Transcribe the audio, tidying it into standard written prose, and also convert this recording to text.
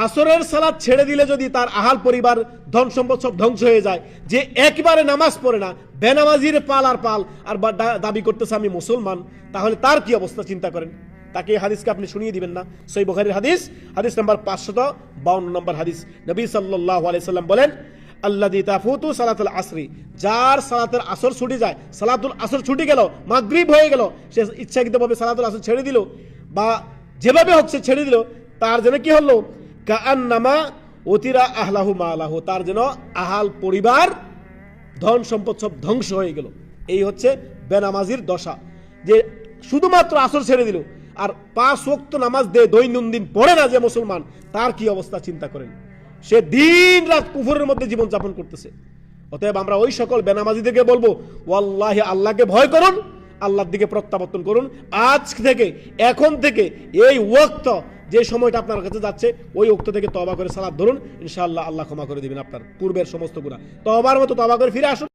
আসরের সালাত ছেড়ে দিলে যদি তার আহাল পরিবার ধন সম্পদ সব ধ্বংস হয়ে যায়, যে একবারে নামাজ পড়ে না, বেনামাজির পাল আর পাল, আর দাবি করতেছে আমি মুসলমান, তাহলে তার কি অবস্থা চিন্তা করেন। তাকে এই হাদিসকে আপনি শুনিয়ে দিবেন না? সহিহ বুখারীর হাদিস, হাদিস নাম্বার 552 নম্বর হাদিস। নবী সাল্লাল্লাহু আলাইহি সাল্লাম বলেন, আল্লাযী তাফুতু সালাতুল আসরি, যার সালাতুল আসর ছুটে যায়, সালাতুল আসর ছুটে গেল, মাগরিব হয়ে গেল, সে ইচ্ছাকৃতভাবে সালাতুল আসর ছেড়ে দিল, বা যেভাবে হোক সে ছেড়ে দিল, তার যেন কি হলো, কাআন্নামা উতিরা আহলাহু মালাহু, তার যেন আহাল পরিবার ধন সম্পদ সব ধ্বংস হয়ে গেল। এই হচ্ছে বেনামাজির দশা, যে শুধুমাত্র আসর ছেড়ে দিল আর 5 ওয়াক্ত নামাজ দৈনন্দিন পড়ে না যে মুসলমান, তার কি অবস্থা চিন্তা করেন। সে দিন রাত কুফরের মধ্যে জীবন যাপন করতেছে। অতএব আমরা ওই সকল বেনামাজিদেরকে বলবো, ওয়াল্লাহি আল্লাহকে ভয় করুন, আল্লাহর দিকে প্রত্যাবর্তন করুন। আজ থেকে, এখন থেকে এই ওয়াক্ত, যে সময়টা আপনার কাছে যাচ্ছে, ওই ওয়াক্ত থেকে তওবা করে সালাত ধরুন, ইনশাআল্লাহ আল্লাহ ক্ষমা করে দিবেন আপনার পূর্বের সমস্ত গুনাহ। তওবার মতো তওবা করে ফিরে আসুন।